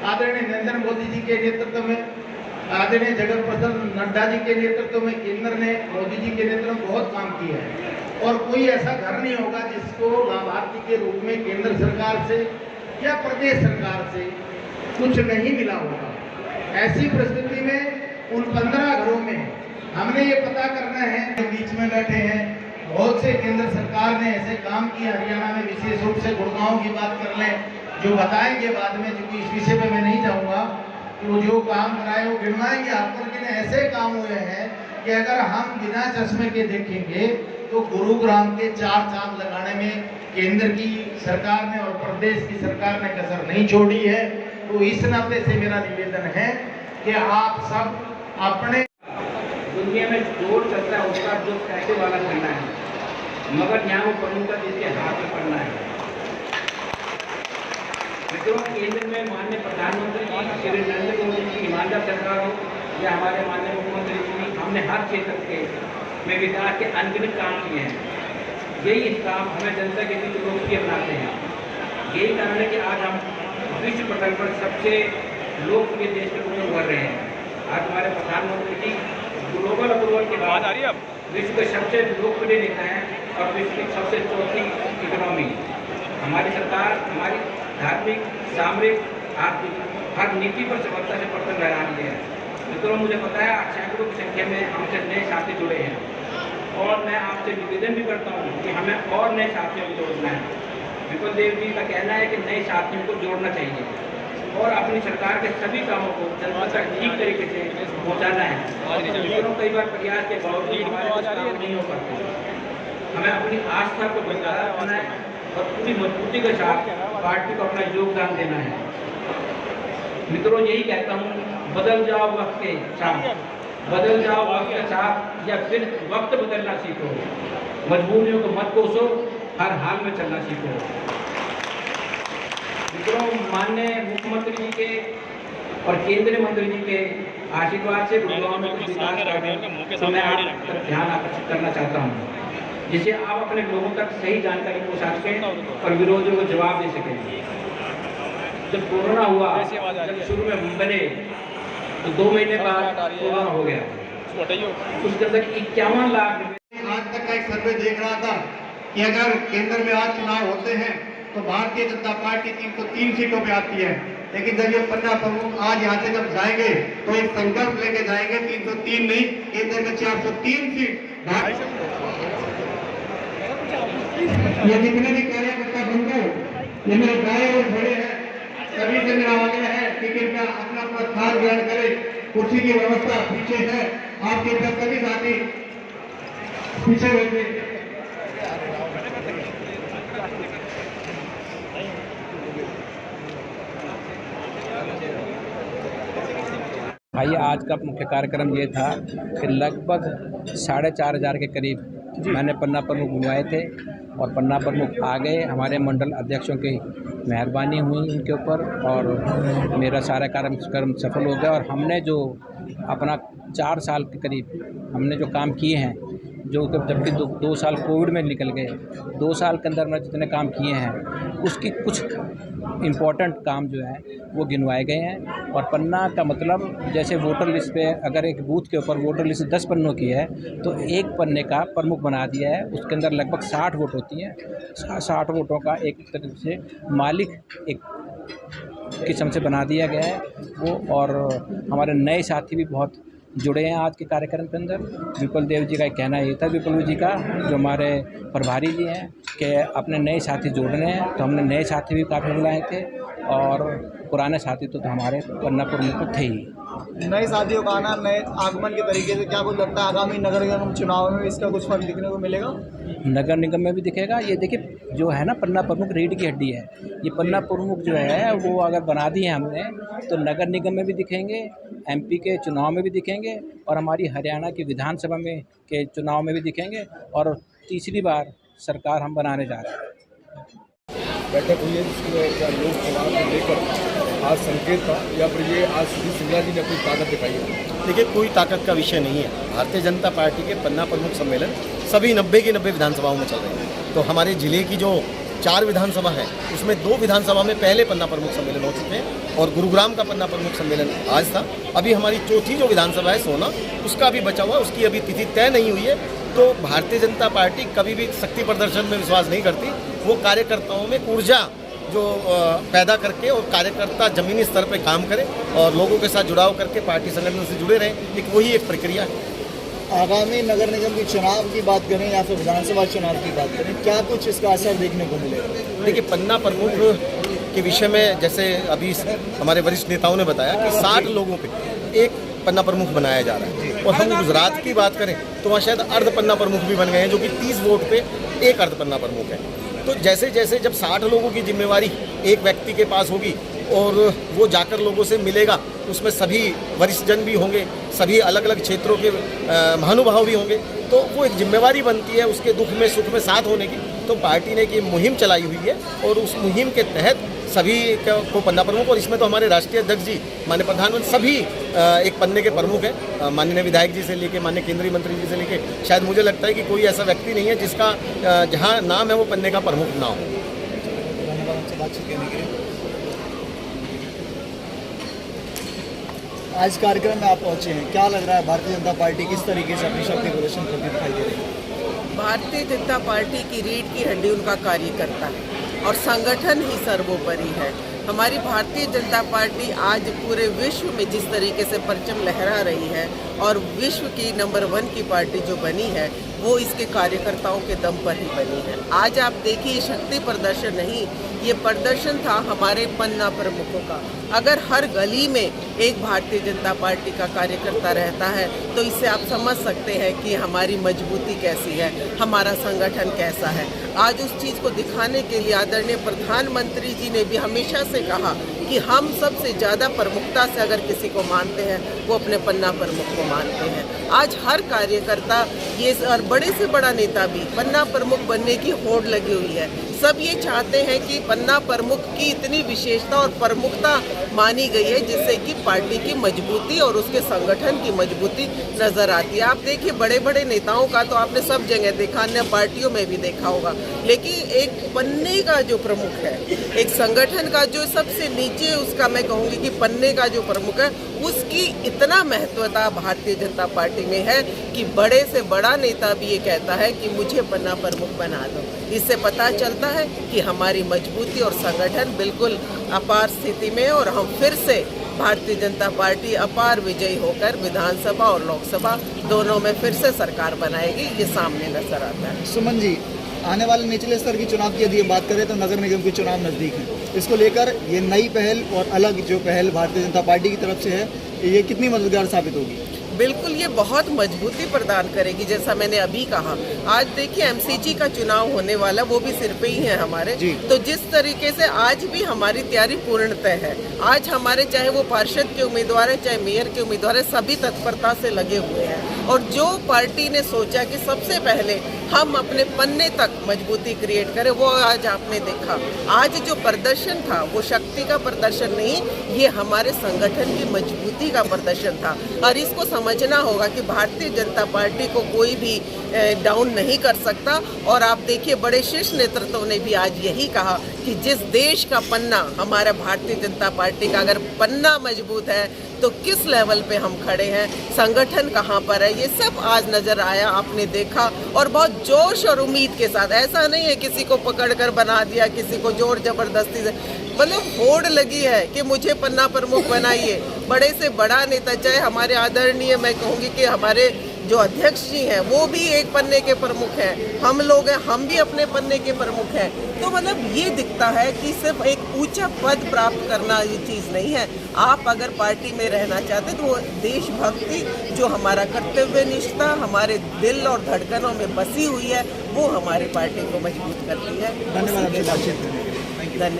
आदरणीय नरेंद्र मोदी जी के नेतृत्व में, आदरणीय जगत प्रकाश नड्डा जी के नेतृत्व में केंद्र ने मोदी जी के नेतृत्व में बहुत काम किया है और कोई ऐसा घर नहीं होगा जिसको लाभार्थी के रूप में केंद्र सरकार से या प्रदेश सरकार से कुछ नहीं मिला होगा। ऐसी परिस्थिति में उन 15 घरों में हमने ये पता करना है, बीच में बैठे हैं बहुत से केंद्र सरकार ने ऐसे काम किए हरियाणा में, विशेष रूप से गुड़गांव की बात कर लें जो बताएंगे बाद में, क्योंकि इस विषय पे मैं नहीं जाऊंगा। तो जो काम कराए वो गिनवाएंगे आपको, लेकिन ऐसे काम हुए हैं कि अगर हम बिना चश्मे के देखेंगे तो गुरुग्राम के 4 चांद लगाने में केंद्र की सरकार ने और प्रदेश की सरकार ने कसर नहीं छोड़ी है। तो इस नाते से मेरा निवेदन है कि आप सब अपने दुनिया में जोर चलता है उसका जो पैसे वाला करना है, मगर यहाँ वो प्रमुखता जिसके हाथ में पड़ना है। मित्रों, केंद्र में माननीय प्रधानमंत्री जी श्री नरेंद्र मोदी जी, ईमानदार सरकार हो या हमारे माननीय मुख्यमंत्री जी, हमने हर क्षेत्र के में विकास के अनगिनत काम किए हैं। यही काम हमें जनता के बीच लोकप्रिय बनाते हैं। यही कारण है कि आज हम विश्व पटल पर सबसे लोकप्रिय देश के रूप में उभर रहे हैं। आज हमारे प्रधानमंत्री जी ग्लोबल अप्रूवल के बाद विश्व के सबसे लोकप्रिय नेता हैं और विश्व की सबसे चौथी इकोनॉमी। हमारी सरकार हमारी धार्मिक, सामरिक, आर्थिक हर नीति पर सफलता से पटल लहरा रही है। मित्रों, मुझे पता है सैकड़ों की संख्या में हमसे नए साथी जुड़े हैं और मैं आपसे निवेदन भी करता हूँ कि हमें और नए साथियों को जोड़ना है। विपुल देव जी का कहना है कि नए साथियों को जोड़ना चाहिए और अपनी सरकार के सभी कामों को जनता तक ठीक तरीके से पहुँचाना है। मित्रों, कई बार प्रयास के बावजूद हमारे काम नहीं हो पाते। हमें अपनी आस्था को बरकरार रखना है और पूरी मजबूती के साथ पार्टी को अपना योगदान देना है। मित्रों, यही कहता हूँ, बदल जाओ वक्त के साथ, बदल जाओ वक्त के साथ या फिर वक्त बदलना सीखो। मजबूरियों को मत कोसो, हर हाल में चलना सीखो। मित्रों, माननीय मुख्यमंत्री जी के और केंद्रीय मंत्री जी के आशीर्वाद से गुड़गांव में कुछ विकास तो मैं आप तक ध्यान आकर्षित करना चाहता हूँ, जिससे आप अपने लोगों तक सही जानकारी पहुँचा सकें और विरोधियों को जवाब दे सकें। जब कोरोना हुआ, जब शुरू में बने तो 2 महीने बाद कोरोना हो गया, उसके अंदर 51 लाख रुपये। आज तक का एक सर्वे देख रहा था कि अगर केंद्र में आज चुनाव होते हैं तो भारतीय जनता पार्टी 303 सीटों पे आती है, लेकिन जब ये पन्ना प्रमुख आज यहाँ से जब जाएंगे तो एक संकल्प लेके जाएंगे 303 नहीं, केंद्र में 403 सीट। ये जितने भी कार्यकर्ता बंधु, ये मेरे भाई और बड़े हैं, सभी से मेरा आग्रह है कि कृपया अपना अपना स्थान ग्रहण करें। कुर्सी की व्यवस्था पीछे है, आपके इधर सभी साथी पीछे बैठे। भाई, आज का मुख्य कार्यक्रम ये था कि लगभग 4,500 के करीब मैंने पन्ना प्रमुख बुलवाए थे और पन्ना प्रमुख आ गए। हमारे मंडल अध्यक्षों की मेहरबानी हुई उनके ऊपर और मेरा सारा कार्यक्रम सफल हो गया। और हमने जो अपना 4 साल के करीब हमने जो काम किए हैं, जो जबकि 2 साल कोविड में निकल गए, 2 साल के अंदर में जितने काम किए हैं उसकी कुछ इम्पोर्टेंट काम जो है वो गिनवाए गए हैं। और पन्ना का मतलब जैसे वोटर लिस्ट पे अगर एक बूथ के ऊपर वोटर लिस्ट 10 पन्नों की है तो एक पन्ने का प्रमुख बना दिया है। उसके अंदर लगभग 60 वोट होती हैं। 60 वोटों का एक तरह से मालिक एक किस्म से बना दिया गया है वो। और हमारे नए साथी भी बहुत जुड़े हैं आज के कार्यक्रम के अंदर। विपुल देव जी का कहना ये था, विपुल जी का जो हमारे प्रभारी जी हैं, कि अपने नए साथी जोड़ने हैं। तो हमने नए साथी भी काफ़ी बुलाए थे और पुराने साथी तो हमारे पन्ना प्रमुख थे ही। नए साथियों का आना, नए आगमन के तरीके से क्या कुछ लगता है आगामी नगर निगम चुनाव में इसका कुछ फर्क दिखने को मिलेगा? नगर निगम में भी दिखेगा। ये देखिए, जो है ना पन्ना प्रमुख रीढ़ की हड्डी है। ये पन्ना प्रमुख जो है वो अगर बना दिए हमने तो नगर निगम में भी दिखेंगे, एमपी के चुनाव में भी दिखेंगे और हमारी हरियाणा की विधानसभा में के चुनाव में भी दिखेंगे। और तीसरी बार सरकार हम बनाने जा रहे हैं। बैठक हुई है जिसमें लोक चुनाव को लेकर आज संकेत था या फिर ये आज श्री सिंगला जी ने अपनी ताकत दिखाई है? देखिए, कोई ताकत का विषय नहीं है। भारतीय जनता पार्टी के पन्ना प्रमुख सम्मेलन सभी 90 की 90 विधानसभाओं में चल रहे हैं। तो हमारे ज़िले की जो 4 विधानसभा है, उसमें 2 विधानसभा में पहले पन्ना प्रमुख सम्मेलन हो चुके हैं और गुरुग्राम का पन्ना प्रमुख सम्मेलन आज था। अभी हमारी चौथी जो विधानसभा है सोना, उसका भी बचा हुआ, उसकी अभी तिथि तय नहीं हुई है। तो भारतीय जनता पार्टी कभी भी शक्ति प्रदर्शन में विश्वास नहीं करती, वो कार्यकर्ताओं में ऊर्जा जो पैदा करके और कार्यकर्ता जमीनी स्तर पर काम करें और लोगों के साथ जुड़ाव करके पार्टी संगठन से जुड़े रहें, एक वही एक प्रक्रिया है। आगामी नगर निगम के चुनाव की बात करें या फिर विधानसभा चुनाव की बात करें, क्या कुछ इसका असर देखने को मिलेगा? देखिए, पन्ना प्रमुख के विषय में जैसे अभी हमारे वरिष्ठ नेताओं ने बताया कि 60 लोगों पे एक पन्ना प्रमुख बनाया जा रहा है और हम गुजरात की बात करें तो वहाँ शायद अर्ध पन्ना प्रमुख भी बन गए हैं, जो कि 30 वोट पे एक अर्ध पन्ना प्रमुख है। तो जैसे जैसे जब 60 लोगों की जिम्मेवारी एक व्यक्ति के पास होगी और वो जाकर लोगों से मिलेगा, उसमें सभी वरिष्ठजन भी होंगे, सभी अलग अलग क्षेत्रों के महानुभाव भी होंगे, तो वो एक जिम्मेवारी बनती है उसके दुख में सुख में साथ होने की। तो पार्टी ने एक मुहिम चलाई हुई है और उस मुहिम के तहत सभी को पन्ना प्रमुख, और इसमें तो हमारे राष्ट्रीय अध्यक्ष जी, माननीय प्रधानमंत्री, सभी एक पन्ने के प्रमुख हैं। माननीय विधायक जी से लेके माननीय केंद्रीय मंत्री जी से लेके शायद मुझे लगता है कि कोई ऐसा व्यक्ति नहीं है जिसका जहाँ नाम है वो पन्ने का प्रमुख ना हो। बातचीत करने के लिए आज कार्यक्रम में आप पहुंचे हैं, क्या लग रहा है भारतीय जनता पार्टी किस तरीके से अपनी शक्ति प्रदर्शन करती दिखाई दे रही है? भारतीय जनता पार्टी की रीढ़ की हड्डी उनका कार्यकर्ता है और संगठन ही सर्वोपरि है। हमारी भारतीय जनता पार्टी आज पूरे विश्व में जिस तरीके से परचम लहरा रही है और विश्व की नंबर 1 की पार्टी जो बनी है वो इसके कार्यकर्ताओं के दम पर ही बनी है। आज आप देखिए, शक्ति प्रदर्शन नहीं, ये प्रदर्शन था हमारे पन्ना प्रमुखों का। अगर हर गली में एक भारतीय जनता पार्टी का कार्यकर्ता रहता है तो इससे आप समझ सकते हैं कि हमारी मजबूती कैसी है, हमारा संगठन कैसा है। आज उस चीज़ को दिखाने के लिए आदरणीय प्रधानमंत्री जी ने भी हमेशा से कहा कि हम सबसे ज़्यादा प्रमुखता से अगर किसी को मानते हैं वो अपने पन्ना प्रमुख को मानते हैं। आज हर कार्यकर्ता ये और बड़े से बड़ा नेता भी पन्ना प्रमुख बनने की होड़ लगी हुई है। सब ये चाहते हैं कि पन्ना प्रमुख की इतनी विशेषता और प्रमुखता मानी गई है जिससे कि पार्टी की मजबूती और उसके संगठन की मजबूती नजर आती है। आप देखिए, बड़े बड़े नेताओं का तो आपने सब जगह देखा, अन्य पार्टियों में भी देखा होगा, लेकिन एक पन्ने का जो प्रमुख है, एक संगठन का जो सबसे नीचे उसका मैं कहूँगी कि पन्ने का जो प्रमुख है, उसकी इतना महत्वता भारतीय जनता पार्टी में है कि बड़े से बड़ा नेता भी ये कहता है कि मुझे पन्ना प्रमुख बना दो। इससे पता चलता है कि हमारी मजबूती और संगठन बिल्कुल अपार स्थिति में, और हम फिर से भारतीय जनता पार्टी अपार विजयी होकर विधानसभा और लोकसभा दोनों में फिर से सरकार बनाएगी, ये सामने नजर आता है। सुमन जी, आने वाले निचले स्तर की चुनाव की यदि बात करें तो नगर निगम के चुनाव नज़दीक है, इसको लेकर ये नई पहल और अलग जो पहल भारतीय जनता पार्टी की तरफ से है, ये कितनी मददगार साबित होगी? बिल्कुल, ये बहुत मजबूती प्रदान करेगी। जैसा मैंने अभी कहा, आज देखिए एमसीजी का चुनाव होने वाला, वो भी सिर पे ही है हमारे। तो जिस तरीके से आज भी हमारी तैयारी पूर्णतः है। आज हमारे चाहे वो पार्षद के उम्मीदवार हैं, चाहे मेयर के उम्मीदवार हैं, सभी तत्परता से लगे हुए हैं। और जो पार्टी ने सोचा कि सबसे पहले हम अपने पन्ने तक मजबूती क्रिएट करें, वो आज आपने देखा। आज जो प्रदर्शन था वो शक्ति का प्रदर्शन नहीं, ये हमारे संगठन की मजबूती का प्रदर्शन था। और इसको समझना होगा कि भारतीय जनता पार्टी को कोई भी डाउन नहीं कर सकता। और आप देखिए, बड़े शीर्ष नेतृत्व ने भी आज यही कहा कि जिस देश का पन्ना हमारा भारतीय जनता पार्टी का, अगर पन्ना मजबूत है तो किस लेवल पे हम खड़े हैं, संगठन कहाँ पर है, ये सब आज नजर आया, आपने देखा। और बहुत जोश और उम्मीद के साथ, ऐसा नहीं है किसी को पकड़कर बना दिया, किसी को जोर जबरदस्ती से, मतलब होड़ लगी है कि मुझे पन्ना प्रमुख बनाइए। बड़े से बड़ा नेता, चाहे हमारे आदरणीय, मैं कहूँगी कि हमारे जो अध्यक्ष जी हैं वो भी एक पन्ने के प्रमुख हैं, हम लोग हैं, हम भी अपने पन्ने के प्रमुख हैं। तो मतलब ये दिखता है कि सिर्फ एक ऊंचा पद प्राप्त करना ये चीज़ नहीं है। आप अगर पार्टी में रहना चाहते तो वो देशभक्ति, जो हमारा कर्तव्य निष्ठा हमारे दिल और धड़कनों में बसी हुई है, वो हमारी पार्टी को मजबूत करती है। धन्यवाद। धन्यवाद।